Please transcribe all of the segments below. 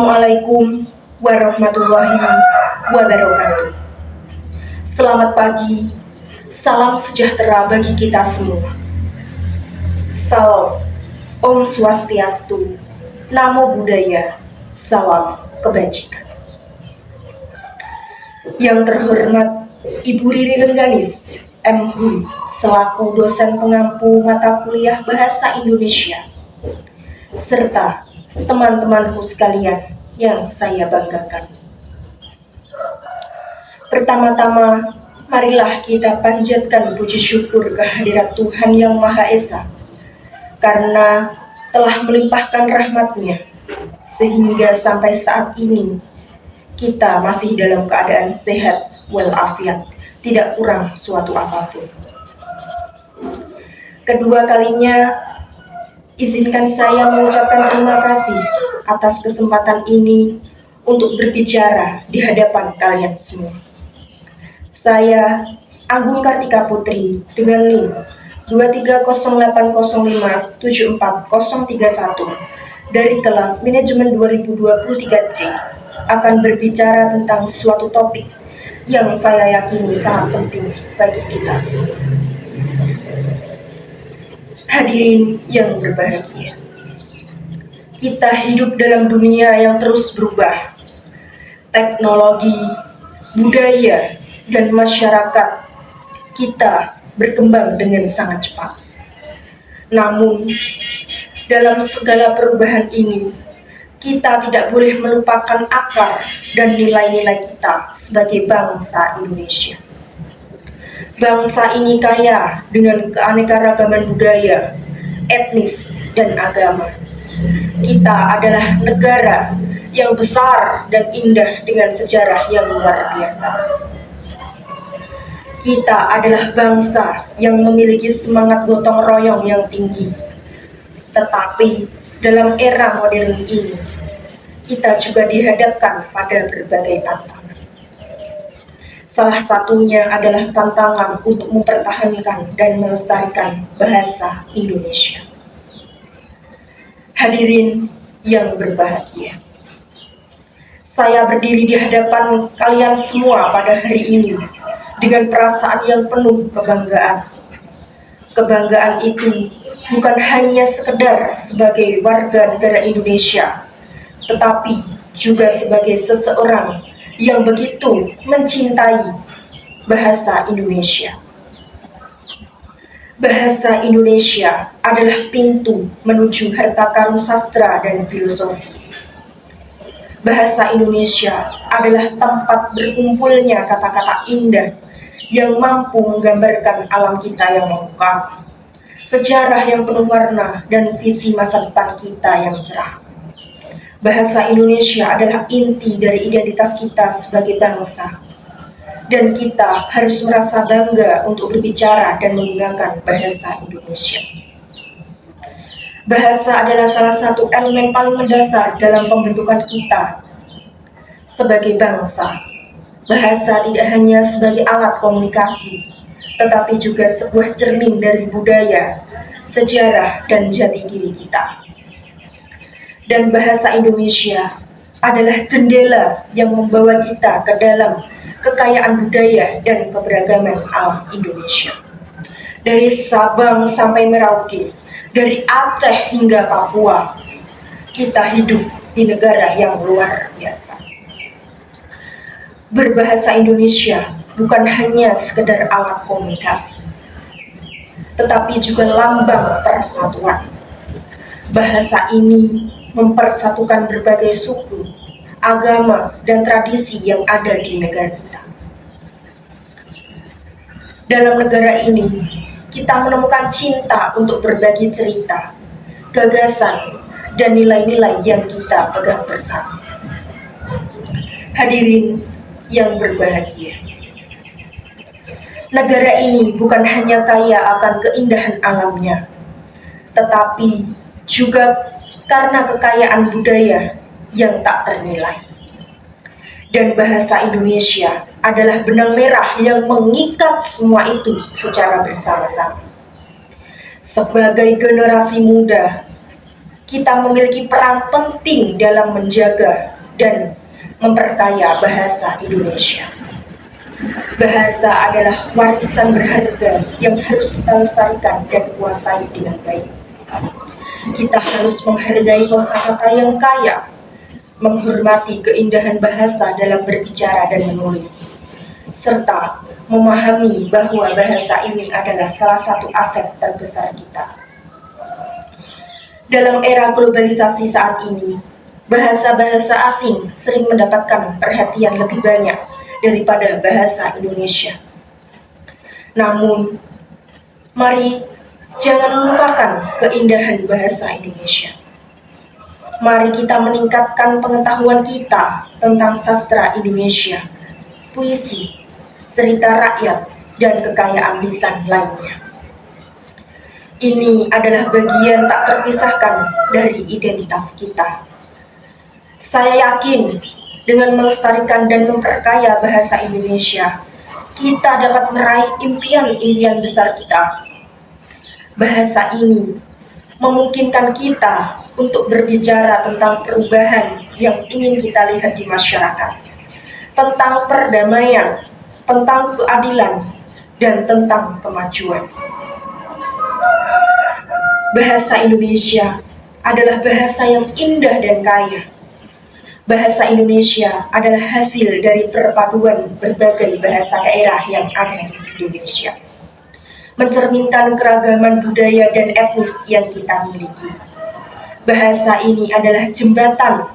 Assalamualaikum warahmatullahi wabarakatuh. Selamat pagi, salam sejahtera bagi kita semua. Salam, Om Swastiastu, Namo Buddhaya, salam kebajikan. Yang terhormat Ibu Riri Rengganis, M.Hum, selaku dosen pengampu mata kuliah Bahasa Indonesia, serta teman-temanku sekalian yang saya banggakan. Pertama-tama, marilah kita panjatkan puji syukur kehadirat Tuhan Yang Maha Esa, karena telah melimpahkan rahmat-Nya, sehingga sampai saat ini kita masih dalam keadaan sehat walafiat, tidak kurang suatu apapun. Kedua kalinya, izinkan saya mengucapkan terima kasih atas kesempatan ini untuk berbicara di hadapan kalian semua. Saya, Agung Kartika Putri, dengan NIM 23080574031 dari kelas Manajemen 2023C akan berbicara tentang suatu topik yang saya yakini sangat penting bagi kita semua. Hadirin yang berbahagia, kita hidup dalam dunia yang terus berubah. Teknologi, budaya, dan masyarakat kita berkembang dengan sangat cepat. Namun, dalam segala perubahan ini, kita tidak boleh melupakan akar dan nilai-nilai kita sebagai bangsa Indonesia. Bangsa ini kaya dengan keanekaragaman budaya, etnis, dan agama. Kita adalah negara yang besar dan indah dengan sejarah yang luar biasa. Kita adalah bangsa yang memiliki semangat gotong royong yang tinggi. Tetapi dalam era modern ini, kita juga dihadapkan pada berbagai tantangan. Salah satunya adalah tantangan untuk mempertahankan dan melestarikan bahasa Indonesia. Hadirin yang berbahagia, saya berdiri di hadapan kalian semua pada hari ini dengan perasaan yang penuh kebanggaan. Kebanggaan itu bukan hanya sekedar sebagai warga negara Indonesia, tetapi juga sebagai seseorang yang begitu mencintai bahasa Indonesia. Bahasa Indonesia adalah pintu menuju harta karun sastra dan filosofi. Bahasa Indonesia adalah tempat berkumpulnya kata-kata indah yang mampu menggambarkan alam kita yang memukau, sejarah yang penuh warna, dan visi masa depan kita yang cerah. Bahasa Indonesia adalah inti dari identitas kita sebagai bangsa, dan kita harus merasa bangga untuk berbicara dan menggunakan bahasa Indonesia. Bahasa adalah salah satu elemen paling mendasar dalam pembentukan kita sebagai bangsa. Bahasa tidak hanya sebagai alat komunikasi, tetapi juga sebuah cermin dari budaya, sejarah, dan jati diri kita. Dan bahasa Indonesia adalah jendela yang membawa kita ke dalam kekayaan budaya dan keberagaman alam Indonesia. Dari Sabang sampai Merauke, dari Aceh hingga Papua, kita hidup di negara yang luar biasa. Berbahasa Indonesia bukan hanya sekedar alat komunikasi, tetapi juga lambang persatuan. Bahasa ini mempersatukan berbagai suku, agama, dan tradisi yang ada di negara kita. Dalam negara ini, kita menemukan cinta untuk berbagi cerita, gagasan, dan nilai-nilai yang kita pegang bersama. Hadirin yang berbahagia, negara ini bukan hanya kaya akan keindahan alamnya, tetapi juga karena kekayaan budaya yang tak ternilai. Dan bahasa Indonesia adalah benang merah yang mengikat semua itu secara bersama-sama. Sebagai generasi muda, kita memiliki peran penting dalam menjaga dan memperkaya bahasa Indonesia. Bahasa adalah warisan berharga yang harus kita lestarikan dan kuasai dengan baik. Kita harus menghargai kosakata yang kaya, menghormati keindahan bahasa dalam berbicara dan menulis, serta memahami bahwa bahasa ini adalah salah satu aset terbesar kita. Dalam era globalisasi saat ini, bahasa-bahasa asing sering mendapatkan perhatian lebih banyak daripada bahasa Indonesia. Namun, mari jangan lupakan keindahan bahasa Indonesia. Mari kita meningkatkan pengetahuan kita tentang sastra Indonesia, puisi, cerita rakyat, dan kekayaan lisan lainnya. Ini adalah bagian tak terpisahkan dari identitas kita. Saya yakin dengan melestarikan dan memperkaya bahasa Indonesia, kita dapat meraih impian-impian besar kita. Bahasa ini memungkinkan kita untuk berbicara tentang perubahan yang ingin kita lihat di masyarakat, tentang perdamaian, tentang keadilan, dan tentang kemajuan. Bahasa Indonesia adalah bahasa yang indah dan kaya. Bahasa Indonesia adalah hasil dari perpaduan berbagai bahasa daerah yang ada di Indonesia, mencerminkan keragaman budaya dan etnis yang kita miliki. Bahasa ini adalah jembatan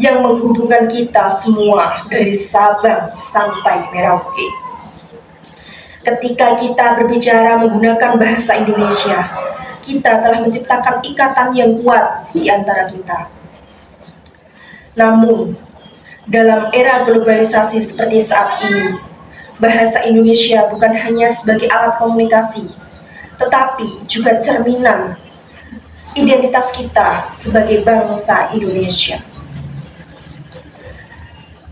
yang menghubungkan kita semua dari Sabang sampai Merauke. Ketika kita berbicara menggunakan bahasa Indonesia, kita telah menciptakan ikatan yang kuat di antara kita. Namun, dalam era globalisasi seperti saat ini, bahasa Indonesia bukan hanya sebagai alat komunikasi, tetapi juga cerminan identitas kita sebagai bangsa Indonesia.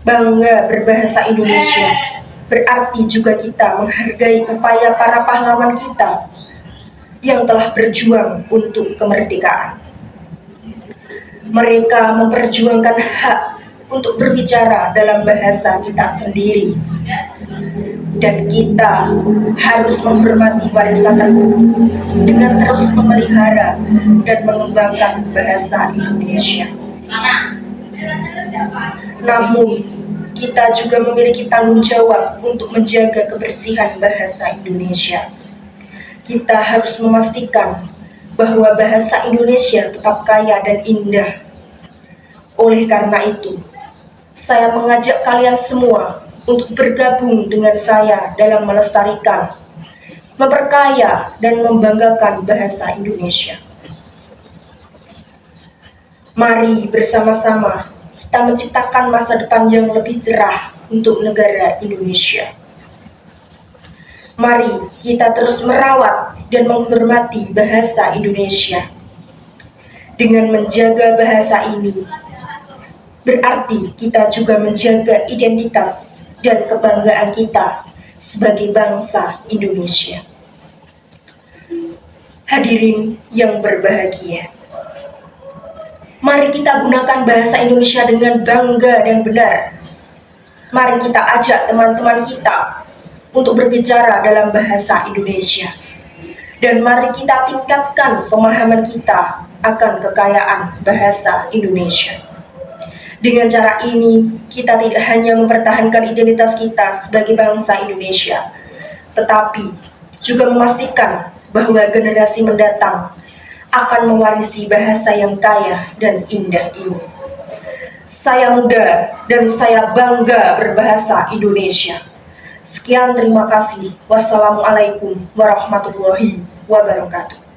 Bangga berbahasa Indonesia berarti juga kita menghargai upaya para pahlawan kita yang telah berjuang untuk kemerdekaan. Mereka memperjuangkan hak untuk berbicara dalam bahasa kita sendiri. Dan kita harus menghormati warisan tersebut dengan terus memelihara dan mengembangkan bahasa Indonesia. Namun, kita juga memiliki tanggung jawab untuk menjaga kebersihan bahasa Indonesia. Kita harus memastikan bahwa bahasa Indonesia tetap kaya dan indah. Oleh karena itu, saya mengajak kalian semua untuk bergabung dengan saya dalam melestarikan, memperkaya, dan membanggakan bahasa Indonesia. Mari bersama-sama kita menciptakan masa depan yang lebih cerah untuk negara Indonesia. Mari kita terus merawat dan menghormati bahasa Indonesia. Dengan menjaga bahasa ini, berarti kita juga menjaga identitas dan kebanggaan kita sebagai bangsa Indonesia. Hadirin yang berbahagia, mari kita gunakan bahasa Indonesia dengan bangga dan benar. Mari kita ajak teman-teman kita untuk berbicara dalam bahasa Indonesia. Dan mari kita tingkatkan pemahaman kita akan kekayaan bahasa Indonesia. Dengan cara ini, kita tidak hanya mempertahankan identitas kita sebagai bangsa Indonesia, tetapi juga memastikan bahwa generasi mendatang akan mewarisi bahasa yang kaya dan indah ini. Saya muda dan saya bangga berbahasa Indonesia. Sekian, terima kasih. Wassalamualaikum warahmatullahi wabarakatuh.